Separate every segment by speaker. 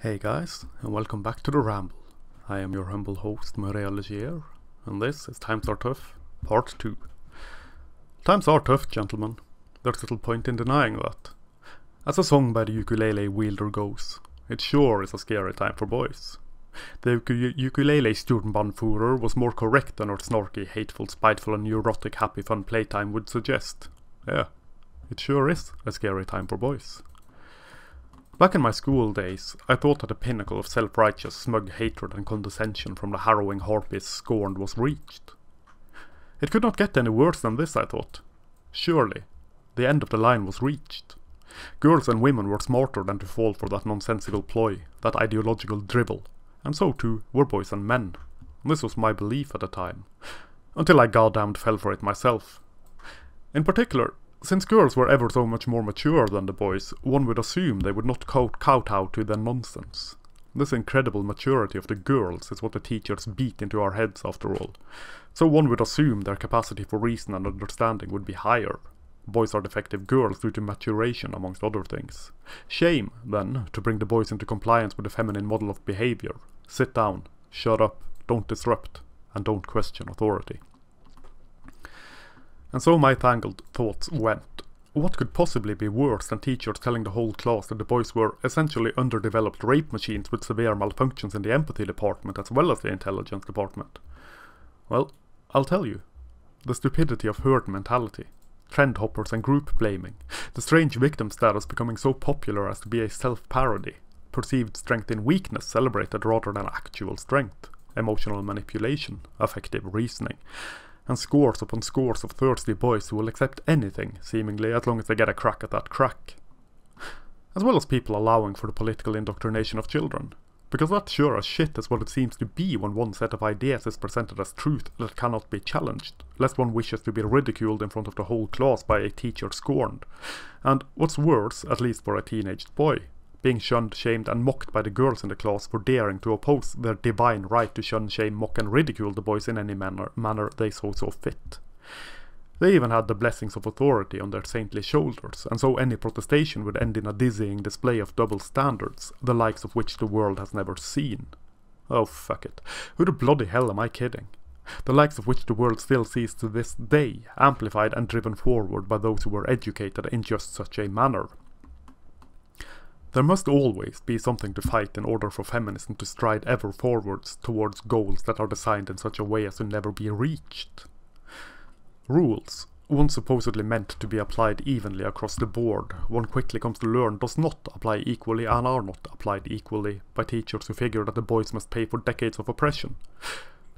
Speaker 1: Hey guys, and welcome back to the Ramble. I am your humble host, Maria Legier, and this is Times Are Tough, Part 2. Times are tough, gentlemen. There's little point in denying that. As a song by the ukulele wielder goes, it sure is a scary time for boys. The ukulele Sturmbannführer was more correct than our snarky, hateful, spiteful and neurotic happy fun playtime would suggest. Yeah, it sure is a scary time for boys. Back in my school days, I thought that the pinnacle of self-righteous, smug hatred and condescension from the harrowing harpies scorned was reached. It could not get any worse than this, I thought. Surely, the end of the line was reached. Girls and women were smarter than to fall for that nonsensical ploy, that ideological drivel, and so too were boys and men. This was my belief at the time, until I goddamned fell for it myself. In particular, since girls were ever so much more mature than the boys, one would assume they would not kowtow to their nonsense. This incredible maturity of the girls is what the teachers beat into our heads after all. So one would assume their capacity for reason and understanding would be higher. Boys are defective girls due to maturation, amongst other things. Shame, then, to bring the boys into compliance with the feminine model of behavior. Sit down, shut up, don't disrupt, and don't question authority. And so my tangled thoughts went. What could possibly be worse than teachers telling the whole class that the boys were essentially underdeveloped rape machines with severe malfunctions in the empathy department as well as the intelligence department? Well, I'll tell you. The stupidity of herd mentality, trend hoppers and group blaming, the strange victim status becoming so popular as to be a self-parody, perceived strength in weakness celebrated rather than actual strength, emotional manipulation, affective reasoning, and scores upon scores of thirsty boys who will accept anything, seemingly, as long as they get a crack at that crack. As well as people allowing for the political indoctrination of children. Because that sure as shit is what it seems to be when one set of ideas is presented as truth that cannot be challenged, lest one wishes to be ridiculed in front of the whole class by a teacher scorned. And what's worse, at least for a teenaged boy, being shunned, shamed and mocked by the girls in the class for daring to oppose their divine right to shun, shame, mock and ridicule the boys in any manner they saw so fit. They even had the blessings of authority on their saintly shoulders, and so any protestation would end in a dizzying display of double standards, the likes of which the world has never seen. Oh fuck it, who the bloody hell am I kidding? The likes of which the world still sees to this day, amplified and driven forward by those who were educated in just such a manner. There must always be something to fight in order for feminism to stride ever forwards towards goals that are designed in such a way as to never be reached. Rules, once supposedly meant to be applied evenly across the board, one quickly comes to learn does not apply equally and are not applied equally by teachers who figure that the boys must pay for decades of oppression.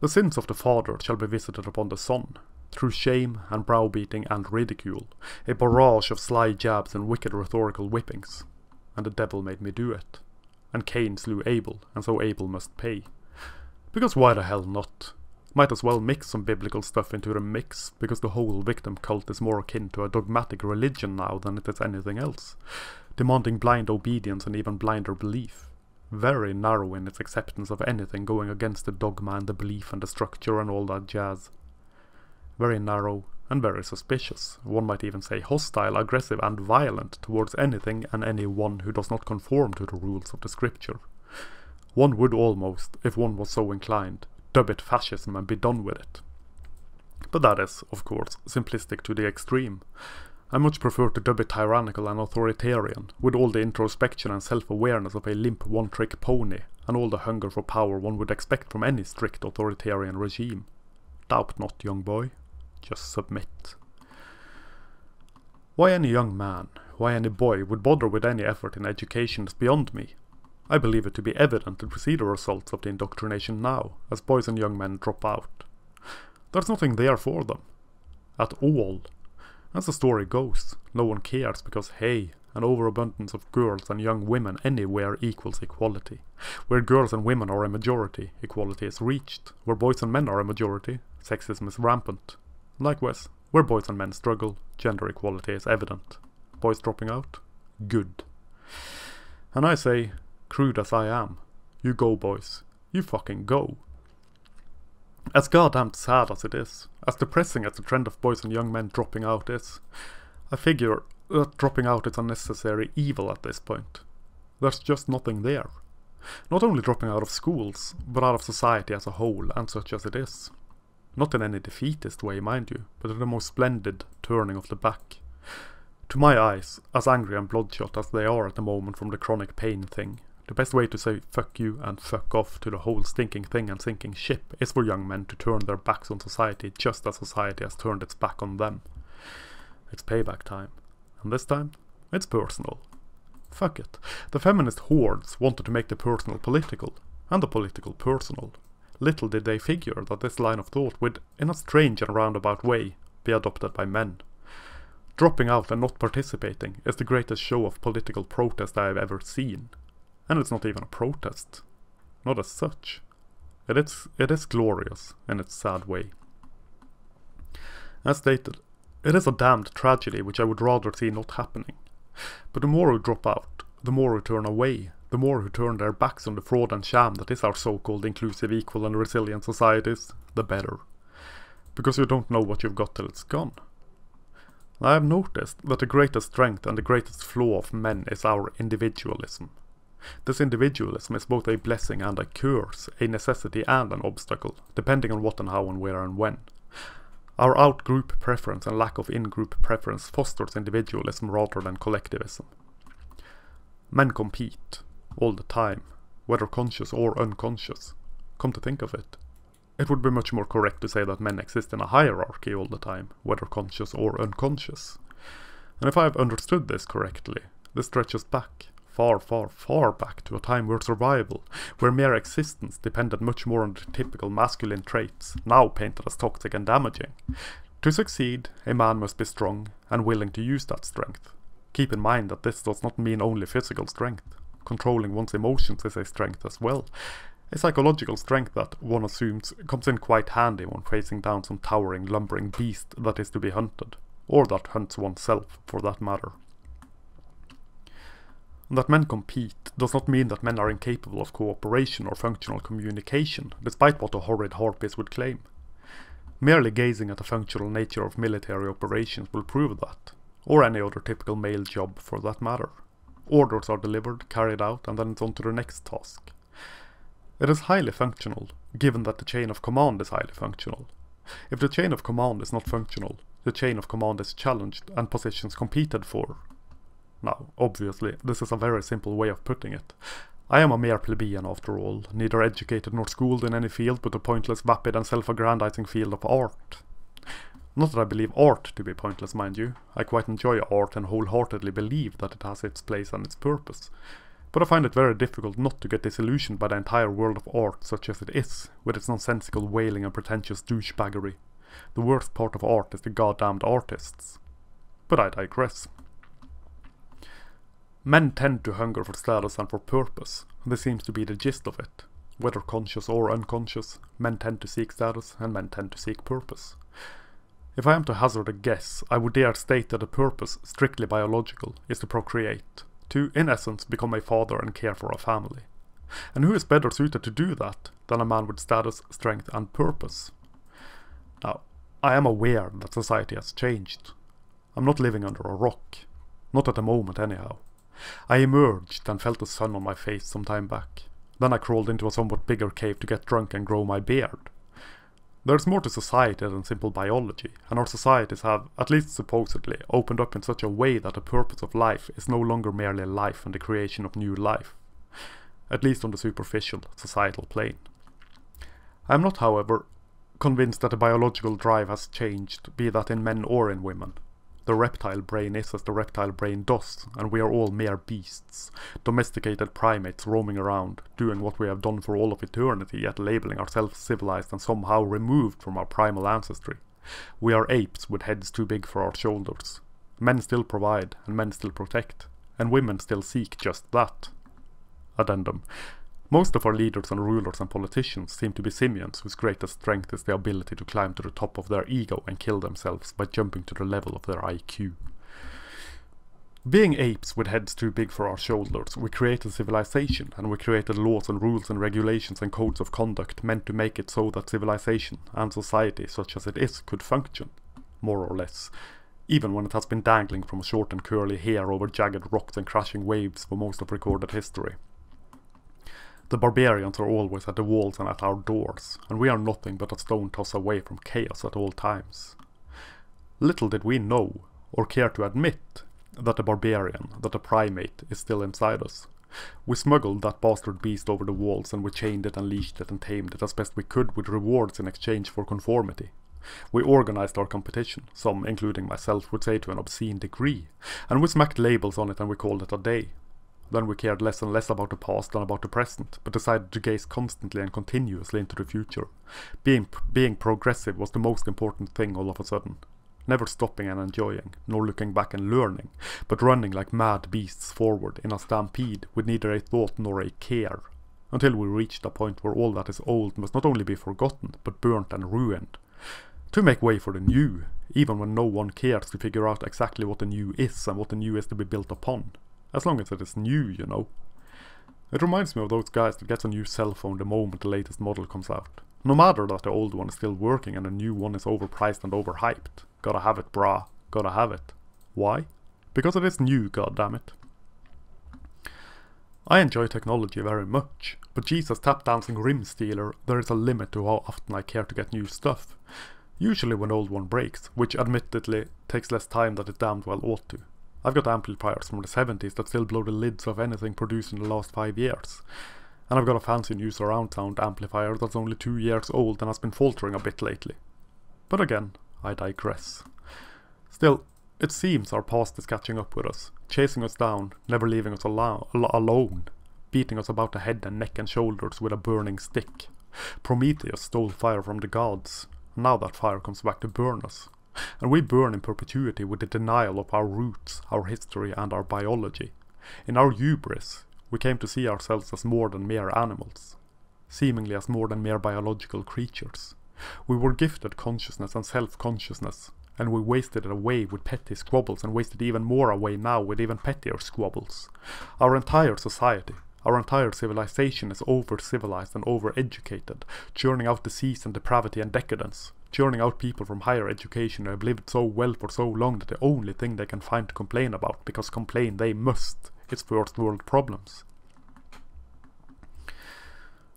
Speaker 1: The sins of the father shall be visited upon the son, through shame and browbeating and ridicule, a barrage of sly jabs and wicked rhetorical whippings. And the devil made me do it. And Cain slew Abel, and so Abel must pay. Because why the hell not? Might as well mix some biblical stuff into the mix, because the whole victim cult is more akin to a dogmatic religion now than it is anything else, demanding blind obedience and even blinder belief. Very narrow in its acceptance of anything going against the dogma and the belief and the structure and all that jazz. Very narrow and very suspicious, one might even say hostile, aggressive and violent towards anything and anyone who does not conform to the rules of the scripture. One would almost, if one was so inclined, dub it fascism and be done with it. But that is, of course, simplistic to the extreme. I much prefer to dub it tyrannical and authoritarian, with all the introspection and self-awareness of a limp one-trick pony, and all the hunger for power one would expect from any strict authoritarian regime. Doubt not, young boy. Just submit. Why any young man, why any boy would bother with any effort in education is beyond me. I believe it to be evident to see the results of the indoctrination now, as boys and young men drop out. There's nothing there for them. At all. As the story goes, no one cares because, hey, an overabundance of girls and young women anywhere equals equality. Where girls and women are a majority, equality is reached. Where boys and men are a majority, sexism is rampant. Likewise, where boys and men struggle, gender equality is evident. Boys dropping out? Good. And I say, crude as I am, you go boys, you fucking go. As goddamn sad as it is, as depressing as the trend of boys and young men dropping out is, I figure that dropping out is a necessary evil at this point. There's just nothing there. Not only dropping out of schools, but out of society as a whole, and such as it is. Not in any defeatist way, mind you, but in the most splendid turning of the back. To my eyes, as angry and bloodshot as they are at the moment from the chronic pain thing, the best way to say fuck you and fuck off to the whole stinking thing and sinking ship is for young men to turn their backs on society just as society has turned its back on them. It's payback time. And this time, it's personal. Fuck it. The feminist hordes wanted to make the personal political, and the political personal. Little did they figure that this line of thought would, in a strange and roundabout way, be adopted by men. Dropping out and not participating is the greatest show of political protest I have ever seen. And it's not even a protest. Not as such. It is glorious in its sad way. As stated, it is a damned tragedy which I would rather see not happening. But the more who drop out, the more who turn away, the more who turn their backs on the fraud and sham that is our so-called inclusive, equal and resilient societies, the better. Because you don't know what you've got till it's gone. I have noticed that the greatest strength and the greatest flaw of men is our individualism. This individualism is both a blessing and a curse, a necessity and an obstacle, depending on what and how and where and when. Our out-group preference and lack of in-group preference fosters individualism rather than collectivism. Men compete, all the time, whether conscious or unconscious. Come to think of it, it would be much more correct to say that men exist in a hierarchy all the time, whether conscious or unconscious. And if I have understood this correctly, this stretches back, far, far, far back to a time where survival, where mere existence depended much more on the typical masculine traits, now painted as toxic and damaging. To succeed, a man must be strong and willing to use that strength. Keep in mind that this does not mean only physical strength. Controlling one's emotions is a strength as well. A psychological strength that, one assumes, comes in quite handy when facing down some towering, lumbering beast that is to be hunted, or that hunts oneself, for that matter. That men compete does not mean that men are incapable of cooperation or functional communication, despite what the horrid harpies would claim. Merely gazing at the functional nature of military operations will prove that, or any other typical male job for that matter. Orders are delivered, carried out, and then it's on to the next task. It is highly functional, given that the chain of command is highly functional. If the chain of command is not functional, the chain of command is challenged and positions competed for. Now, obviously, this is a very simple way of putting it. I am a mere plebeian after all, neither educated nor schooled in any field but the pointless, vapid and self-aggrandizing field of art. Not that I believe art to be pointless, mind you. I quite enjoy art and wholeheartedly believe that it has its place and its purpose. But I find it very difficult not to get disillusioned by the entire world of art such as it is, with its nonsensical wailing and pretentious douchebaggery. The worst part of art is the goddamned artists. But I digress. Men tend to hunger for status and for purpose. This seems to be the gist of it. Whether conscious or unconscious, men tend to seek status and men tend to seek purpose. If I am to hazard a guess, I would dare state that the purpose, strictly biological, is to procreate. To, in essence, become a father and care for a family. And who is better suited to do that than a man with status, strength and purpose? Now, I am aware that society has changed. I'm not living under a rock. Not at the moment anyhow. I emerged and felt the sun on my face some time back. Then I crawled into a somewhat bigger cave to get drunk and grow my beard. There's more to society than simple biology, and our societies have, at least supposedly, opened up in such a way that the purpose of life is no longer merely life and the creation of new life. At least on the superficial, societal plane. I am not, however, convinced that the biological drive has changed, be that in men or in women. The reptile brain is as the reptile brain does, and we are all mere beasts, domesticated primates roaming around, doing what we have done for all of eternity, yet labeling ourselves civilized and somehow removed from our primal ancestry. We are apes with heads too big for our shoulders. Men still provide, and men still protect, and women still seek just that. Addendum. Most of our leaders and rulers and politicians seem to be simians whose greatest strength is the ability to climb to the top of their ego and kill themselves by jumping to the level of their IQ. Being apes with heads too big for our shoulders, we created civilization, and we created laws and rules and regulations and codes of conduct meant to make it so that civilization and society such as it is could function, more or less, even when it has been dangling from short and curly hair over jagged rocks and crashing waves for most of recorded history. The barbarians are always at the walls and at our doors, and we are nothing but a stone toss away from chaos at all times. Little did we know, or care to admit, that the barbarian, that the primate, is still inside us. We smuggled that bastard beast over the walls, and we chained it and leashed it and tamed it as best we could with rewards in exchange for conformity. We organised our competition, some, including myself, would say to an obscene degree, and we smacked labels on it and we called it a day. Then we cared less and less about the past than about the present, but decided to gaze constantly and continuously into the future. Being progressive was the most important thing all of a sudden. Never stopping and enjoying, nor looking back and learning, but running like mad beasts forward in a stampede with neither a thought nor a care, until we reached a point where all that is old must not only be forgotten, but burnt and ruined. To make way for the new, even when no one cares to figure out exactly what the new is and what the new is to be built upon. As long as it is new, you know. It reminds me of those guys that gets a new cell phone the moment the latest model comes out. No matter that the old one is still working and the new one is overpriced and overhyped. Gotta have it, brah. Gotta have it. Why? Because it is new, goddammit. I enjoy technology very much, but Jesus tap dancing rim stealer, there is a limit to how often I care to get new stuff. Usually when old one breaks, which admittedly takes less time than it damned well ought to. I've got amplifiers from the 70s that still blow the lids of anything produced in the last 5 years. And I've got a fancy new surround sound amplifier that's only 2 years old and has been faltering a bit lately. But again, I digress. Still, it seems our past is catching up with us, chasing us down, never leaving us alone, beating us about the head and neck and shoulders with a burning stick. Prometheus stole fire from the gods, and now that fire comes back to burn us. And we burn in perpetuity with the denial of our roots, our history and our biology. In our hubris, we came to see ourselves as more than mere animals, seemingly as more than mere biological creatures. We were gifted consciousness and self-consciousness, and we wasted it away with petty squabbles and wasted even more away now with even pettier squabbles. Our entire society, our entire civilization is over-civilized and over-educated, churning out disease and depravity and decadence, churning out people from higher education who have lived so well for so long that the only thing they can find to complain about, because complain they must, is first world problems.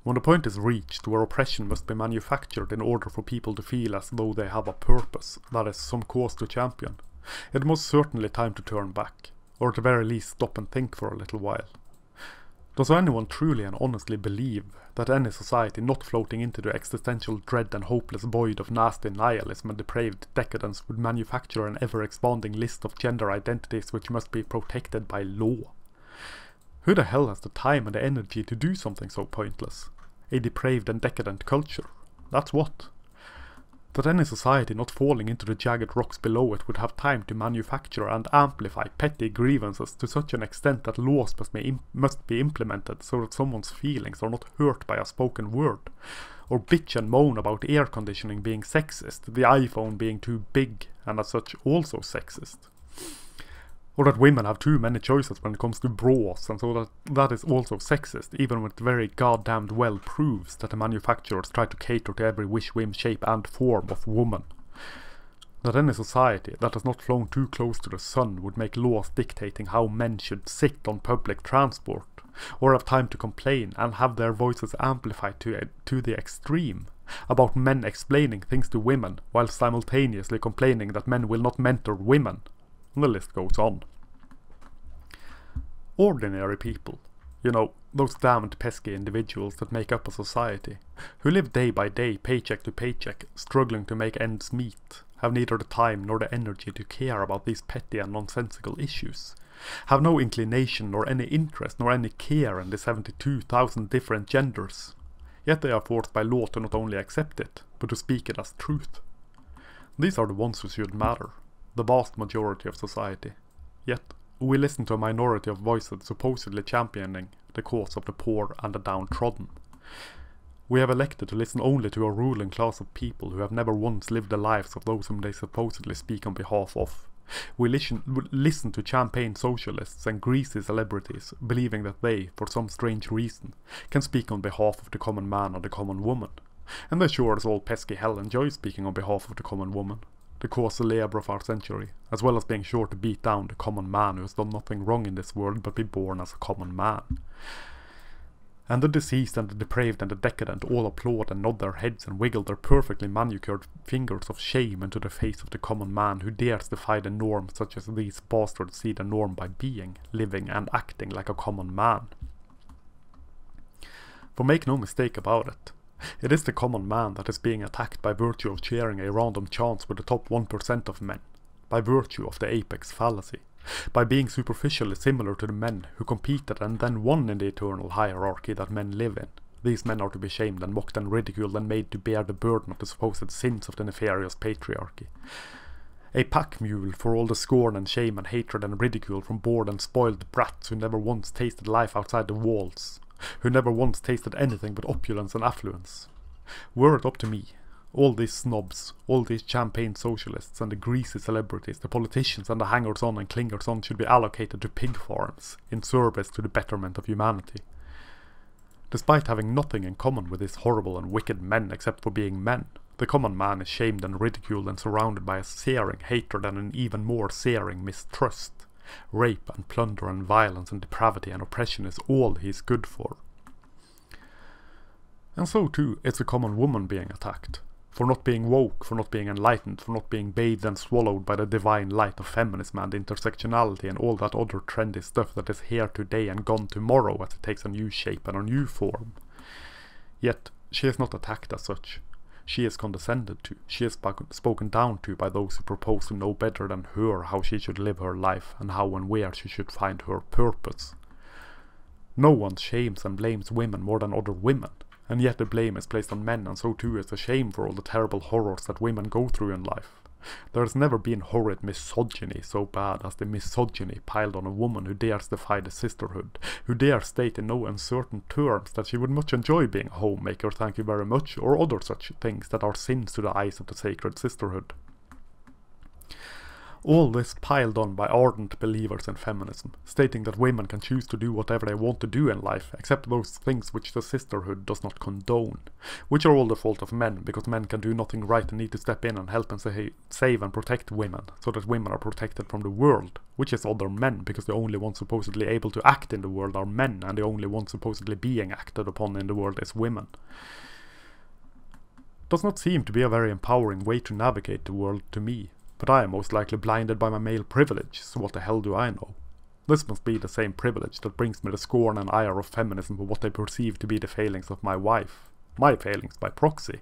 Speaker 1: When the point is reached where oppression must be manufactured in order for people to feel as though they have a purpose, that is, some cause to champion, it most certainly time to turn back, or at the very least stop and think for a little while. Does anyone truly and honestly believe that any society not floating into the existential dread and hopeless void of nasty nihilism and depraved decadence would manufacture an ever-expanding list of gender identities which must be protected by law? Who the hell has the time and the energy to do something so pointless? A depraved and decadent culture? That's what? That any society not falling into the jagged rocks below it would have time to manufacture and amplify petty grievances to such an extent that laws must be implemented so that someone's feelings are not hurt by a spoken word, or bitch and moan about air conditioning being sexist, the iPhone being too big and as such also sexist. Or that women have too many choices when it comes to bras, and so that is also sexist, even when it very goddamned well proves that the manufacturers try to cater to every wish, whim, shape and form of woman. That any society that has not flown too close to the sun would make laws dictating how men should sit on public transport, or have time to complain and have their voices amplified to the extreme, about men explaining things to women while simultaneously complaining that men will not mentor women. And the list goes on. Ordinary people, you know, those damned pesky individuals that make up a society, who live day by day, paycheck to paycheck, struggling to make ends meet, have neither the time nor the energy to care about these petty and nonsensical issues, have no inclination nor any interest nor any care in the 72,000 different genders, yet they are forced by law to not only accept it, but to speak it as truth. These are the ones who should matter. The vast majority of society. Yet, we listen to a minority of voices supposedly championing the cause of the poor and the downtrodden. We have elected to listen only to a ruling class of people who have never once lived the lives of those whom they supposedly speak on behalf of. We listen to champagne socialists and greasy celebrities, believing that they, for some strange reason, can speak on behalf of the common man or the common woman. And they sure as all pesky hell enjoy speaking on behalf of the common woman. The cause célèbre of our century, as well as being sure to beat down the common man who has done nothing wrong in this world but be born as a common man. And the diseased and the depraved and the decadent all applaud and nod their heads and wiggle their perfectly manicured fingers of shame into the face of the common man who dares defy the norm, such as these bastards see the norm by being, living and acting like a common man. For make no mistake about it, it is the common man that is being attacked by virtue of sharing a random chance with the top 1% of men, by virtue of the apex fallacy, by being superficially similar to the men who competed and then won in the eternal hierarchy that men live in. These men are to be shamed and mocked and ridiculed and made to bear the burden of the supposed sins of the nefarious patriarchy. A pack mule for all the scorn and shame and hatred and ridicule from bored and spoiled brats who never once tasted life outside the walls, who never once tasted anything but opulence and affluence. Were it up to me, all these snobs, all these champagne socialists and the greasy celebrities, the politicians and the hangers-on and clingers-on should be allocated to pig farms in service to the betterment of humanity. Despite having nothing in common with these horrible and wicked men except for being men, the common man is shamed and ridiculed and surrounded by a searing hatred and an even more searing mistrust. Rape and plunder and violence and depravity and oppression is all he is good for. And so too is the common woman being attacked. For not being woke, for not being enlightened, for not being bathed and swallowed by the divine light of feminism and intersectionality and all that other trendy stuff that is here today and gone tomorrow as it takes a new shape and a new form. Yet, she is not attacked as such. She is condescended to, she is spoken down to by those who propose to know better than her how she should live her life and how and where she should find her purpose. No one shames and blames women more than other women. And yet the blame is placed on men, and so too is the shame for all the terrible horrors that women go through in life. There has never been horrid misogyny so bad as the misogyny piled on a woman who dares defy the sisterhood, who dares state in no uncertain terms that she would much enjoy being a homemaker, thank you very much, or other such things that are sins to the eyes of the sacred sisterhood. All this piled on by ardent believers in feminism, stating that women can choose to do whatever they want to do in life, except those things which the sisterhood does not condone, which are all the fault of men, because men can do nothing right and need to step in and help and save and protect women, so that women are protected from the world, which is other men, because the only ones supposedly able to act in the world are men, and the only ones supposedly being acted upon in the world is women. Does not seem to be a very empowering way to navigate the world to me. But I am most likely blinded by my male privilege, so what the hell do I know? This must be the same privilege that brings me the scorn and ire of feminism for what I perceive to be the failings of my wife. My failings by proxy.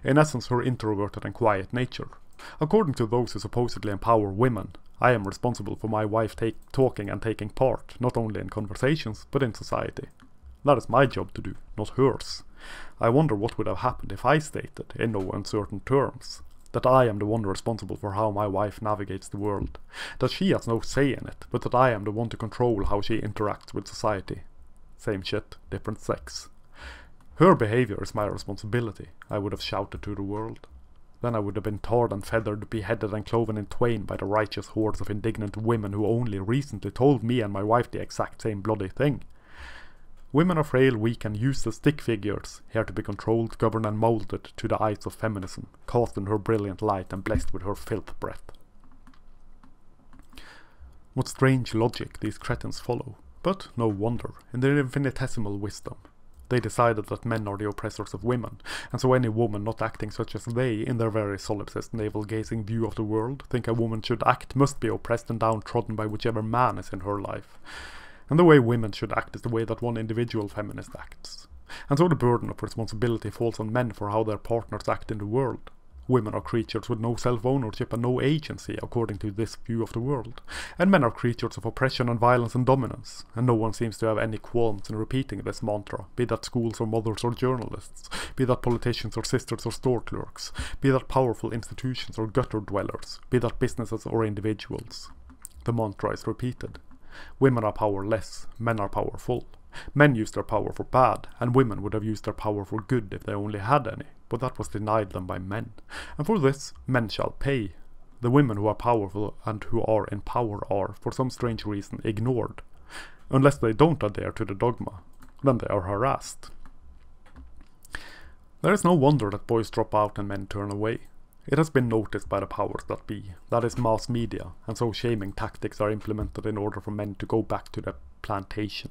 Speaker 1: In essence, her introverted and quiet nature. According to those who supposedly empower women, I am responsible for my wife talking and taking part, not only in conversations, but in society. That is my job to do, not hers. I wonder what would have happened if I stated, in no uncertain terms, that I am the one responsible for how my wife navigates the world, that she has no say in it, but that I am the one to control how she interacts with society. Same shit, different sex. Her behavior is my responsibility, I would have shouted to the world. Then I would have been tarred and feathered, beheaded and cloven in twain by the righteous hordes of indignant women who only recently told me and my wife the exact same bloody thing. Women are frail, weak and useless stick figures, here to be controlled, governed and moulded to the eyes of feminism, cast in her brilliant light and blessed with her filth breath. What strange logic these cretins follow, but no wonder, in their infinitesimal wisdom. They decided that men are the oppressors of women, and so any woman not acting such as they, in their very solipsist navel-gazing view of the world, think a woman should act must be oppressed and downtrodden by whichever man is in her life. And the way women should act is the way that one individual feminist acts. And so the burden of responsibility falls on men for how their partners act in the world. Women are creatures with no self-ownership and no agency, according to this view of the world. And men are creatures of oppression and violence and dominance. And no one seems to have any qualms in repeating this mantra, be that schools or mothers or journalists, be that politicians or sisters or store clerks, be that powerful institutions or gutter dwellers, be that businesses or individuals. The mantra is repeated. Women are powerless, men are powerful. Men use their power for bad, and women would have used their power for good if they only had any, but that was denied them by men. And for this, men shall pay. The women who are powerful and who are in power are, for some strange reason, ignored. Unless they don't adhere to the dogma, then they are harassed. There is no wonder that boys drop out and men turn away. It has been noticed by the powers that be, that is mass media, and so shaming tactics are implemented in order for men to go back to the plantation.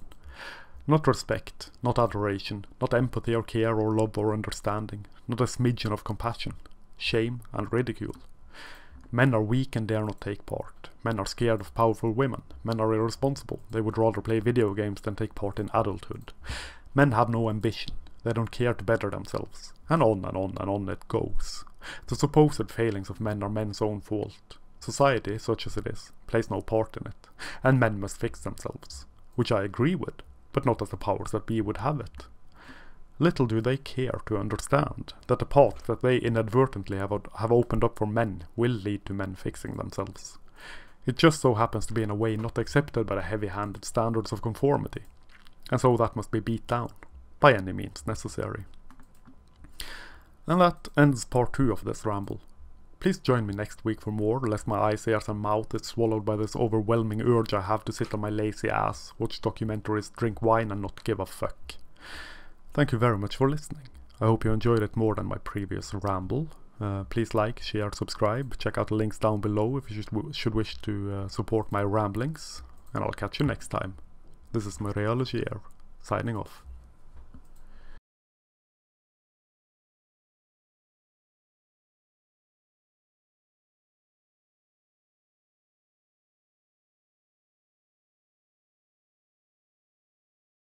Speaker 1: Not respect, not adoration, not empathy or care or love or understanding, not a smidgen of compassion, shame and ridicule. Men are weak and dare not take part. Men are scared of powerful women. Men are irresponsible. They would rather play video games than take part in adulthood. Men have no ambition. They don't care to better themselves. And on and on and on it goes. The supposed failings of men are men's own fault. Society, such as it is, plays no part in it. And men must fix themselves. Which I agree with, but not as the powers that be would have it. Little do they care to understand that the path that they inadvertently have opened up for men will lead to men fixing themselves. It just so happens to be in a way not accepted by the heavy-handed standards of conformity, and so that must be beat down, by any means necessary. And that ends part 2 of this ramble. Please join me next week for more, lest my eyes, ears and mouth is swallowed by this overwhelming urge I have to sit on my lazy ass, watch documentaries, drink wine and not give a fuck. Thank you very much for listening. I hope you enjoyed it more than my previous ramble. Please like, share, subscribe, check out the links down below if you should wish to support my ramblings, and I'll catch you next time. This is Muriel, signing off.